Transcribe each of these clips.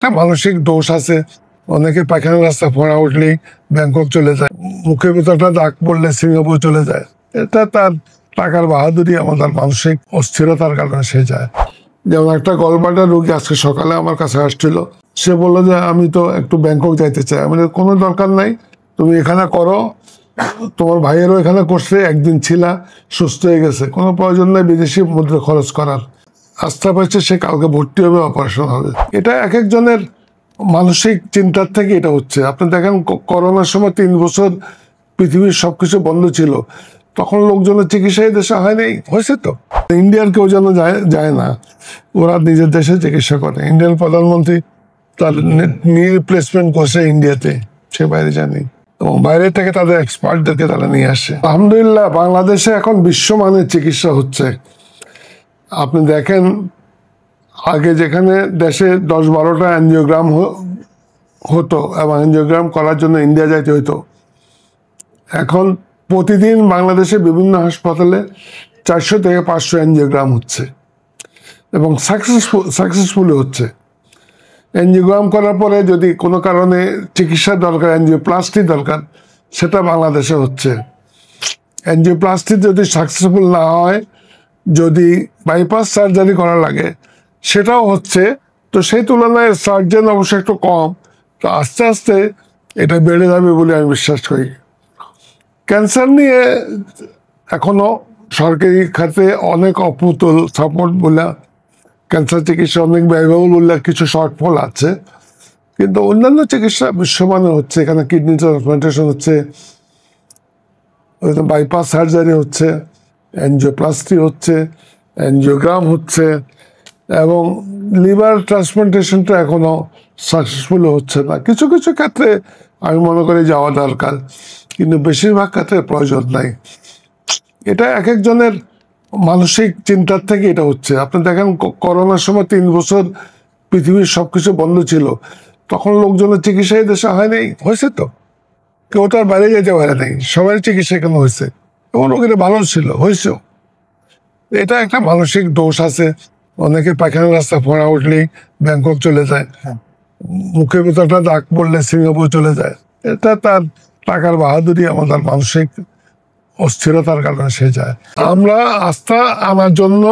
একটা মানসিক দোষ আছে। অনেকে পায়খানা রাস্তা ফোড়া উঠলেই ব্যাংকক চলে যায়, মুখের ভিতরটা দাগ পড়লে সিঙ্গাপুর চলে যায়। এটা তার টাকার বাহাদুরি, আমাদের মানসিক অস্থিরতার কারণে সে যায়। যেমন একটা গলব্লাডার রোগী আজকে সকালে আমার কাছে আসছিল, সে বললো যে আমি তো একটু ব্যাংকক যাইতে চাই। আমি কোনো দরকার নাই, তুমি এখানে করো, তোমার ভাইয়েরও এখানে করছে, একদিন ছিলা, সুস্থ হয়ে গেছে, কোনো প্রয়োজন নেই বিদেশি মুদ্রা খরচ করার। আস্থা পাচ্ছে সে কালকে ভর্তি হবে, অপারেশন হবে। এটা এক একজনের মানসিক চিন্তার থেকে এটা হচ্ছে। আপনি দেখেন করোনার সময় 3 বছর পৃথিবীর সবকিছু বন্ধ ছিল, তখন লোকজনের চিকিৎসা এই দেশে হয় নাই, হয়েছে তো। ইন্ডিয়ার কেউ যেন যায় না, ওরা নিজের দেশে চিকিৎসা করে। ইন্ডিয়ান প্রধানমন্ত্রী তার নি রিপ্লেসমেন্ট করছে ইন্ডিয়াতে, সে বাইরে যায়নি, এবং বাইরে থেকে তাদের এক্সপার্টদেরকে তারা নিয়ে আসে। আলহামদুলিল্লাহ বাংলাদেশে এখন বিশ্বমানের চিকিৎসা হচ্ছে। আপনি দেখেন আগে যেখানে দেশে 10-12টা এনজিওগ্রাম হতো এবং এনজিওগ্রাম করার জন্য ইন্ডিয়া যাইতে হইতো, এখন প্রতিদিন বাংলাদেশে বিভিন্ন হাসপাতালে 400 থেকে 500 এনজিওগ্রাম হচ্ছে, এবং সাকসেসফুলি হচ্ছে। এনজিওগ্রাম করার পরে যদি কোনো কারণে চিকিৎসা দরকার, এনজিওপ্লাস্টি দরকার, সেটা বাংলাদেশে হচ্ছে। এনজিওপ্লাস্টি যদি সাকসেসফুল না হয়, যদি বাইপাস সার্জারি করা লাগে, সেটাও হচ্ছে। তো সেই তুলনায় সার্জন অবশ্য একটু কম, তো আস্তে আস্তে এটা বেড়ে যাবে বলে আমি বিশ্বাস করি। ক্যান্সার নিয়ে এখনো সরকারি খাতে অনেক অপ্রতুল সাপোর্ট বলে, ক্যান্সার চিকিৎসা অনেক ব্যয়বহুল বললে কিছু শর্টফল আছে, কিন্তু অন্যান্য চিকিৎসা বিশ্বমানের হচ্ছে। এখানে কিডনি ট্রান্সপ্লান্টেশন হচ্ছে, বাইপাস সার্জারি হচ্ছে, এনজিওপ্লাস্টি হচ্ছে, এনজিওগ্রাম হচ্ছে, এবং লিভার ট্রান্সপ্লান্টেশনটা এখনো সাকসেসফুল হচ্ছে না। কিছু কিছু ক্ষেত্রে আমি মনে করি যাওয়া দরকার, কিন্তু বেশিরভাগ ক্ষেত্রে প্রয়োজন নাই। এটা এক একজনের মানসিক চিন্তার থেকে এটা হচ্ছে। আপনি দেখেন করোনার সময় 3 বছর পৃথিবীর সবকিছু বন্ধ ছিল, তখন লোকজনের চিকিৎসা এই দেশে হয় নাই, হয়েছে তো। কেউ তো আর বাইরে যেতে পারে নাই, সবাই চিকিৎসা এখানে হয়েছে, এবং রোগীরা ভালো ছিল, হয়েছেও। এটা একটা মানসিক দোষ আছে। অনেকে পায়খানা রাস্তা ফোড়া উঠলেই ব্যাংকক চলে যায়, মুখের ভিতরটা দাগ পড়লে সিঙ্গাপুর চলে যায়। এটা তার টাকার বাহাদুরি, আমাদের মানসিক অস্থিরতার কারণে সে যায়। আমরা আস্থা আনার জন্য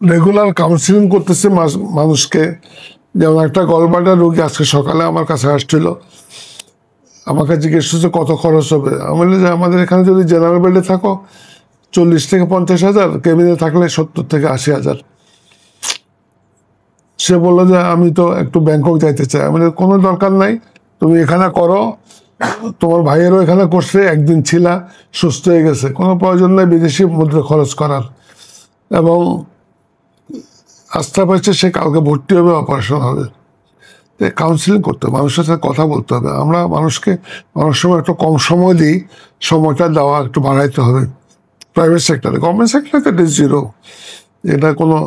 রেগুলার কাউন্সিলিং করতেছি মানুষকে। যেমন একটা গলব্লাডার রোগী আজকে সকালে আমার কাছে আসছিল, আমাকে জিজ্ঞেস করছে কত খরচ হবে। আমি বললাম যে আমাদের এখানে যদি জেনারেল বেডে থাকো 40 থেকে 50 হাজার, কেবিনে থাকলে 70 থেকে 80 হাজার। সে বললো যে আমি তো একটু ব্যাংকক যাইতে চাই। আমি কোনো দরকার নাই, তুমি এখানে করো, তোমার ভাইয়েরও এখানে করছে, একদিন ছিলা, সুস্থ হয়ে গেছে, কোনো প্রয়োজন নেই বিদেশি মুদ্রা খরচ করার। এবং আস্থা পাচ্ছে সে কালকে ভর্তি হবে, অপারেশন হবে। কাউন্সিলিং করতে হবে, মানুষের সাথে কথা বলতে হবে। আমরা মানুষকে অনেক সময় একটু কম সময় দিই, সময়টা দেওয়া একটু বাড়াইতে হবে। প্রাইভেট সেক্টরে, গভর্নমেন্ট সেক্টরে তো এটা জিরো। এটা কোনো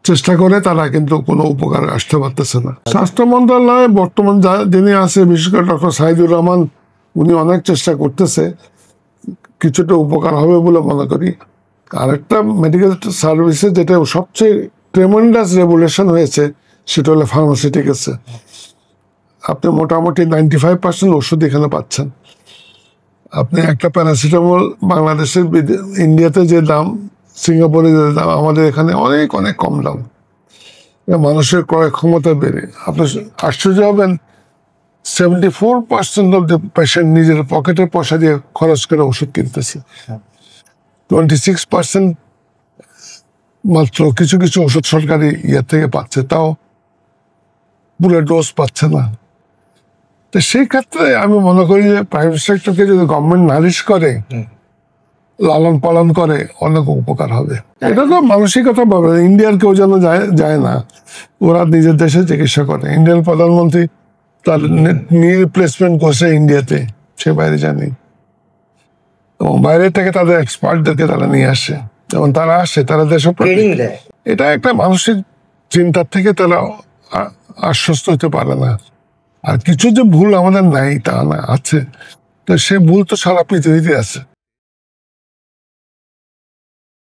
চেষ্টা করে তারা কিন্তু কোনো উপকার আসতে পারতেছে না। স্বাস্থ্য মন্ত্রণালয়ে বর্তমান যিনি আছে, বিশেষ করে ডক্টর সাইদুর রহমান, উনি অনেক চেষ্টা করতেছে, কিছুটা উপকার হবে বলে মনে করি। আরেকটা মেডিকেল সার্ভিসে যেটা সবচেয়ে ট্রেমেন্ডাস রেভুলেশন হয়েছে, সেটা হলো ফার্মাসিউটিক্যালসে। আপনি মোটামুটি 95% ওষুধ এখানে পাচ্ছেন। আপনি একটা প্যারাসিটামল বাংলাদেশের ইন্ডিয়াতে যে দাম, সিঙ্গাপুরে যে দাম, আমাদের এখানে অনেক অনেক কম দাম। মানুষের ক্রয় ক্ষমতা বেড়ে আপনি আশ্চর্য হবেন, 74% অফ দ্য পেশেন্ট নিজের পকেটের পয়সা দিয়ে খরচ করে ওষুধ কিনতেছে। 26% মাত্র কিছু কিছু ওষুধ সরকারি ইয়ে থেকে পাচ্ছে, তাও পুরো ডোজ পাচ্ছে না। তো সেই ক্ষেত্রে আমি মনে করি যে প্রাইভেট সেক্টরকে যদি গভর্নমেন্ট নারিশ করে, লালন পালন করে, অনেক উপকার হবে। এটা তো মানসিকতা ভাবে ইন্ডিয়ার কেউ যেন যায় না, ওরা নিজের দেশে চিকিৎসা করে। ইন্ডিয়ান প্রধানমন্ত্রী তার নি রিপ্লেসমেন্ট করছে ইন্ডিয়াতে, সে বাইরে যায়নি, এবং বাইরে থেকে তাদের এক্সপার্টদেরকে তারা নিয়ে আসে, এবং তারা আসে, তারা দেশে ট্রেনিং দেয়। এটা একটা মানসিক চিন্তার থেকে তারা আশ্বস্ত হতে পারে না। আর কিছু যে ভুল আমাদের নাই তা না, আছে। তো সে ভুল তো সারা পৃথিবীতে আছে।